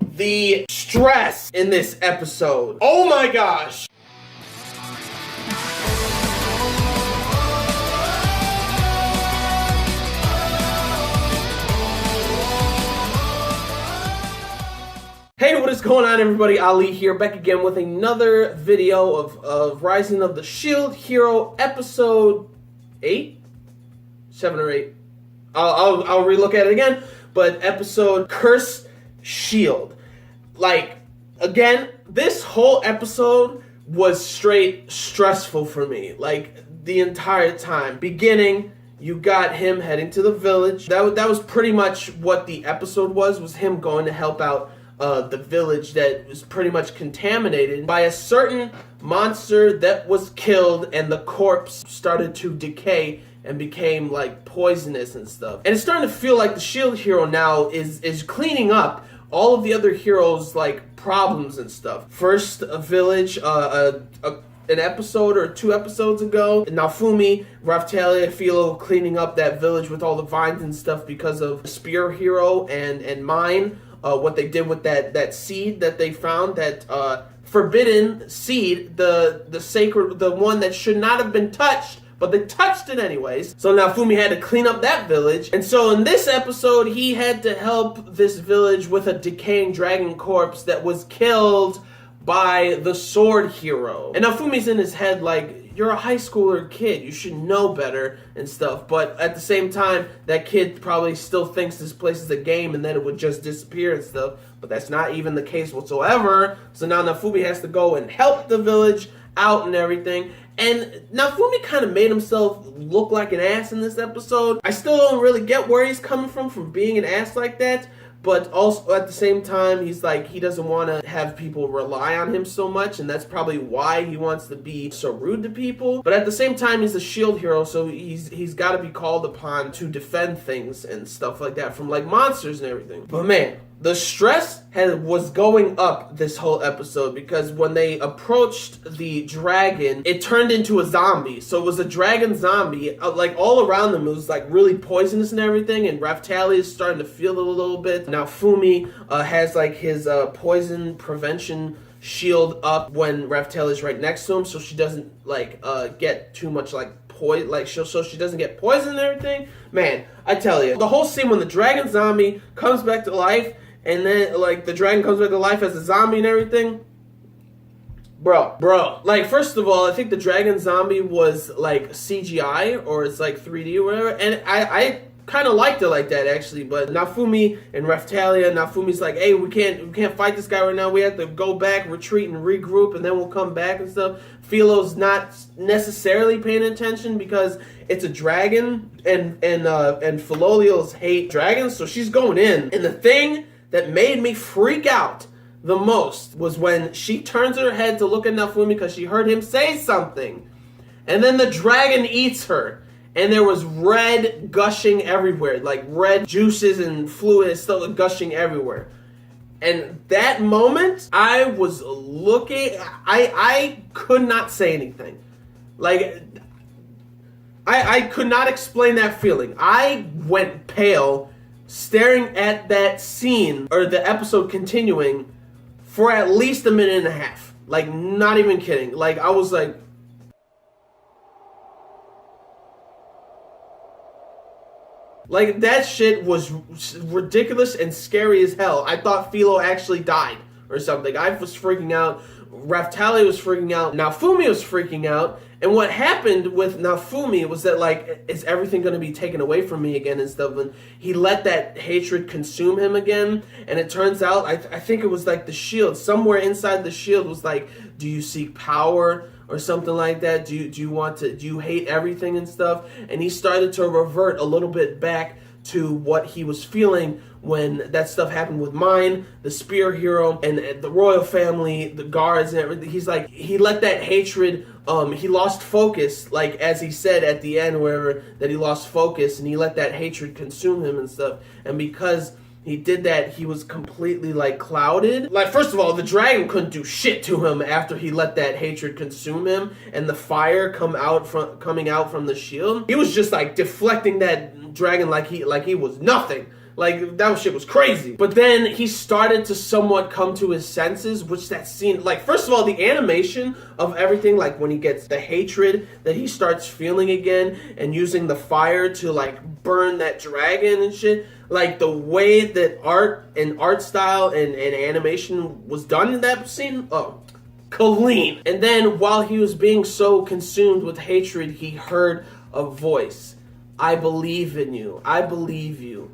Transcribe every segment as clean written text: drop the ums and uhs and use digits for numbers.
The stress in this episode. Oh my gosh. Hey, what is going on, everybody? Ali here, back again with another video of Rising of the Shield Hero, episode 8? 7 or 8. I'll relook at it again, but episode Cursed Shield. Like, again, this whole episode was straight stressful for me. Like, the entire time. Beginning, you got him heading to the village. That was pretty much what the episode was him going to help out the village that was pretty much contaminated by a certain monster that was killed, and the corpse started to decay and became like poisonous and stuff. And it's starting to feel like the Shield Hero now is cleaning up all of the other heroes' like problems and stuff. First, a village, an episode or 2 episodes ago, Naofumi, Raftalia, Filo cleaning up that village with all the vines and stuff because of Spear Hero and Mine. What they did with that seed that they found, that forbidden seed, the sacred, the one that should not have been touched, but they touched it anyways. So Naofumi had to clean up that village. And so in this episode, he had to help this village with a decaying dragon corpse that was killed by the sword hero. And Naofumi's in his head like, you're a high schooler kid, you should know better and stuff. But at the same time, that kid probably still thinks this place is a game and then it would just disappear and stuff. But that's not even the case whatsoever. So now Naofumi has to go and help the village out and everything. And Naofumi kind of made himself look like an ass in this episode. I still don't really get where he's coming from being an ass like that. But also at the same time, he's like, he doesn't want to have people rely on him so much, and that's probably why he wants to be so rude to people. But at the same time, he's a shield hero, so he's got to be called upon to defend things and stuff like that from like monsters and everything. But man, the stress was going up this whole episode, because when they approached the dragon, it turned into a zombie. So it was a dragon zombie. Like all around them, it was like really poisonous and everything. And Raftalia is starting to feel it a little bit. Naofumi has like his poison prevention shield up when Raftalia is right next to him, so she doesn't like get too much like poison, like so she doesn't get poisoned and everything. Man, I tell you, the whole scene when the dragon zombie comes back to life. And then, like, the dragon comes back to life as a zombie and everything. Bro. Like, first of all, I think the dragon zombie was, like, CGI, or it's, like, 3D or whatever. And I kind of liked it like that, actually. But Naofumi and Raftalia, Naofumi's like, hey, we can't fight this guy right now. We have to go back, retreat, and regroup, and then we'll come back and stuff. Filo's not necessarily paying attention because it's a dragon, and Filolials hate dragons, so she's going in. And the thing that made me freak out the most was when she turns her head to look at Naofumi because she heard him say something. And then the dragon eats her. And there was red gushing everywhere. Like red juices and fluid and stuff gushing everywhere. And that moment, I was looking, I could not say anything. Like, I could not explain that feeling. I went pale staring at that scene, or the episode continuing, for at least a minute and a half. Like, not even kidding. Like, I was like, that shit was ridiculous and scary as hell. I thought Filo actually died or something. I was freaking out. Raftalia was freaking out. Naofumi was freaking out. And what happened with Naofumi was that, like, is everything going to be taken away from me again and stuff? And he let that hatred consume him again. And it turns out, I think it was like the shield. Somewhere inside the shield was like, do you seek power or something like that? Do you hate everything and stuff? And he started to revert a little bit back to what he was feeling when that stuff happened with Mine, the Spear Hero, and the royal family, the guards and everything. He's like, he let that hatred, he lost focus, like as he said at the end, wherever, that he lost focus, and he let that hatred consume him and stuff. And because he did that, he was completely like clouded. Like, first of all, the dragon couldn't do shit to him after he let that hatred consume him, and the fire coming out from the shield. He was just like deflecting that dragon like he was nothing. Like, that shit was crazy. But then he started to somewhat come to his senses, which that scene, like, first of all, the animation of everything, like, when he gets the hatred that he starts feeling again and using the fire to, like, burn that dragon and shit. Like, the way that art style and animation was done in that scene, oh, clean. And then while he was being so consumed with hatred, he heard a voice. I believe in you. I believe you.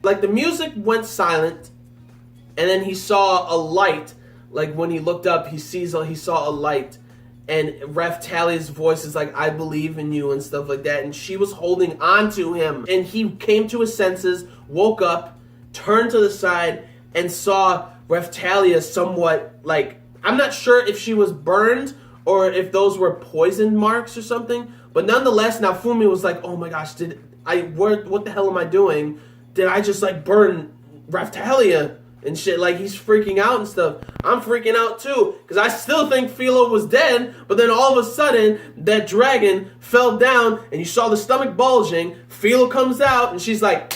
Like, the music went silent, and then he saw a light. Like, when he looked up, he saw a light, and Raftalia's voice is like, I believe in you, and stuff like that, and she was holding on to him, and he came to his senses, woke up, turned to the side, and saw Raftalia somewhat, like, I'm not sure if she was burned, or if those were poison marks or something, but nonetheless, Naofumi was like, oh my gosh, what the hell am I doing? Did I just, like, burn Raftalia and shit? Like, he's freaking out and stuff. I'm freaking out too, because I still think Filo was dead, but then all of a sudden, that dragon fell down, and you saw the stomach bulging. Filo comes out, and she's like,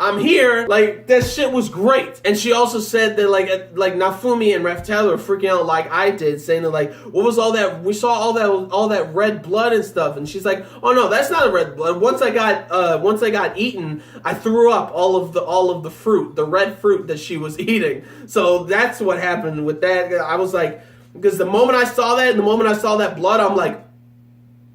I'm here. Like, that shit was great. And she also said that, like Naofumi and Raftalia were freaking out like I did, saying that, like, what was all that? We saw all that red blood and stuff. And she's like, oh no, that's not a red blood. Once I got eaten, I threw up all of the fruit, the red fruit that she was eating. So that's what happened with that. I was like, because the moment I saw that blood, I'm like,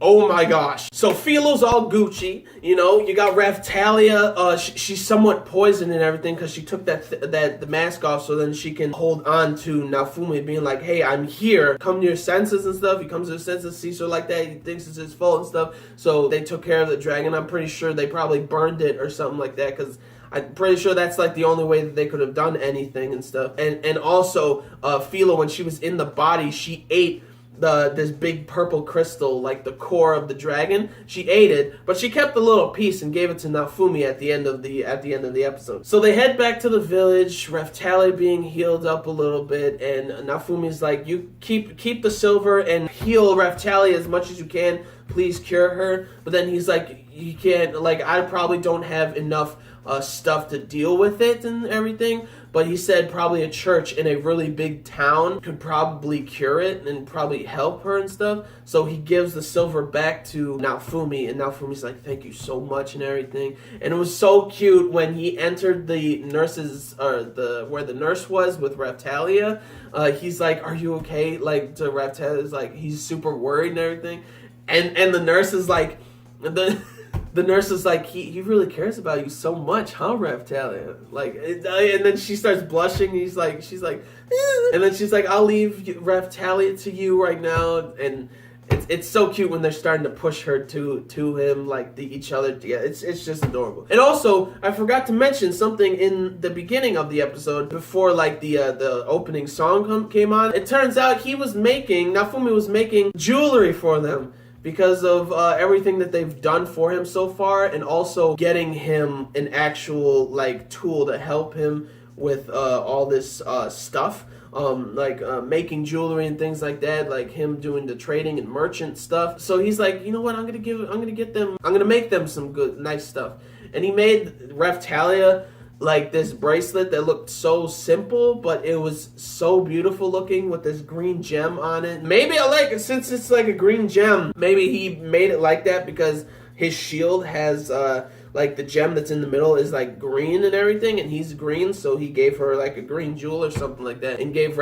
oh my gosh. So Filo's all Gucci, you know. You got Raftalia. She's somewhat poisoned and everything because she took the mask off so then she can hold on to Naofumi, being like, hey, I'm here. Come to your senses and stuff. He comes to his senses, sees her like that. He thinks it's his fault and stuff. So they took care of the dragon. I'm pretty sure they probably burned it or something like that because I'm pretty sure that's like the only way that they could have done anything and stuff. And also, Filo, when she was in the body, she ate this big purple crystal, like the core of the dragon. She ate it, but she kept a little piece and gave it to Naofumi at the end of the episode. So they head back to the village, Raftalia being healed up a little bit, and Naofumi's like, you keep the silver and heal Raftalia as much as you can. Please cure her. But then he's like, you can't, like, I probably don't have enough stuff to deal with it and everything. But he said probably a church in a really big town could probably cure it and probably help her and stuff. So he gives the silver back to Naofumi, and Naofumi's like, thank you so much and everything. And it was so cute when he entered the nurse's, where the nurse was with Raftalia. He's like, are you okay? Like, to Raftalia's like, he's super worried and everything. And the nurse is like, the nurse is like, he really cares about you so much, huh, Raftalia? Like, and then she starts blushing. She's like, and then she's like, I'll leave Raftalia to you right now. And it's so cute when they're starting to push her to him, like each other together. It's just adorable. And also, I forgot to mention something in the beginning of the episode before like the opening song came on. It turns out Naofumi was making jewelry for them, because of everything that they've done for him so far, and also getting him an actual like tool to help him with all this stuff, making jewelry and things like that, like him doing the trading and merchant stuff. So he's like, you know what, I'm gonna make them some good, nice stuff. And he made Raftalia like this bracelet that looked so simple, but it was so beautiful looking with this green gem on it. Maybe I like it since it's like a green gem. Maybe he made it like that because his shield has like the gem that's in the middle is like green and everything, and he's green, so he gave her like a green jewel or something like that, and gave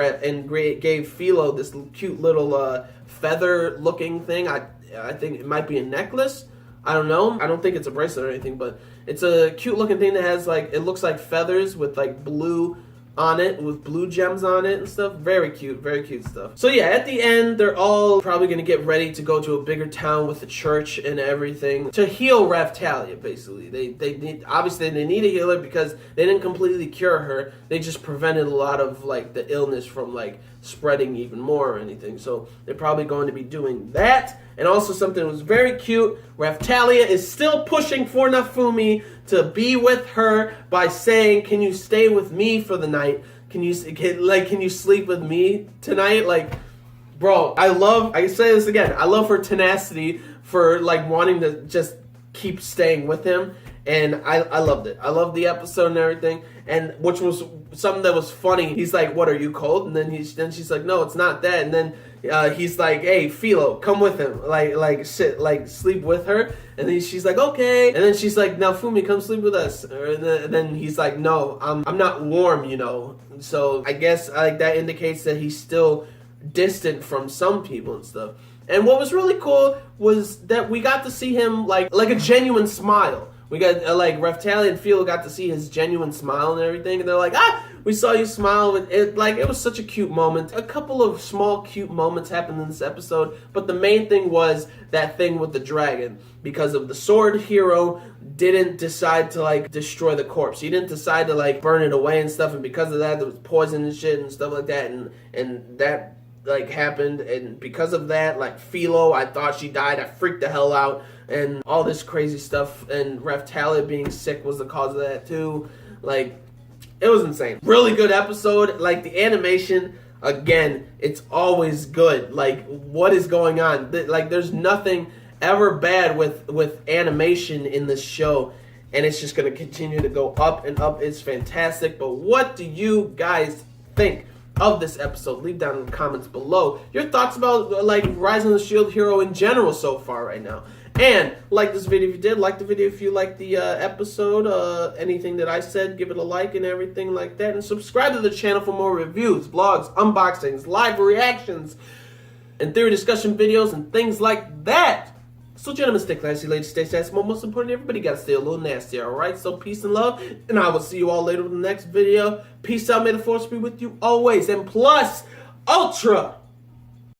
Filo this cute little feather looking thing. I think it might be a necklace. I don't know. I don't think it's a bracelet or anything, but it's a cute looking thing that has like, it looks like feathers with like blue on it, with blue gems on it and stuff. Very cute stuff. So yeah, at the end, they're all probably going to get ready to go to a bigger town with the church and everything to heal Raftalia, basically. They need a healer because they didn't completely cure her. They just prevented a lot of like the illness from like spreading even more or anything. So they're probably going to be doing that. And also something that was very cute, Raftalia is still pushing for Naofumi to be with her by saying, can you stay with me for the night? Can you sleep with me tonight? Like, bro, I say this again, I love her tenacity for like wanting to just keep staying with him. And I loved it. I loved the episode and everything, and which was something that was funny. He's like, "What, are you cold?" And then she's like, "No, it's not that." And then he's like, "Hey, Filo, come with him, like sleep with her." And then she's like, "Okay." And then she's like, "Naofumi, come sleep with us." And then he's like, "No, I'm not warm, you know." So I guess like that indicates that he's still distant from some people and stuff. And what was really cool was that we got to see him like a genuine smile. We got like Raftalia and Filo got to see his genuine smile and everything, and they're like, we saw you smile. It was such a cute moment. A couple of small cute moments happened in this episode, but the main thing was that thing with the dragon, because of the sword hero didn't decide to like destroy the corpse. He didn't decide to like burn it away and stuff, and because of that there was poison and shit and stuff like that, and that like happened, and because of that, like Filo, I thought she died. I freaked the hell out, and all this crazy stuff, and Raftalia being sick was the cause of that too. Like, it was insane. Really good episode. Like, the animation, again, it's always good. Like, what is going on? Like, there's nothing ever bad with animation in this show, and it's just gonna continue to go up and up. It's fantastic. But what do you guys think of this episode? Leave down in the comments below your thoughts about like Rising of the Shield Hero in general so far right now. And like this video if you did, like the video if you liked the episode, anything that I said, give it a like and everything like that, and subscribe to the channel for more reviews, vlogs, unboxings, live reactions, and theory discussion videos and things like that. So gentlemen, stay classy, ladies, stay sassy, but most importantly, everybody gotta stay a little nasty, alright? So peace and love, and I will see you all later in the next video. Peace out, may the force be with you always, and plus, ultra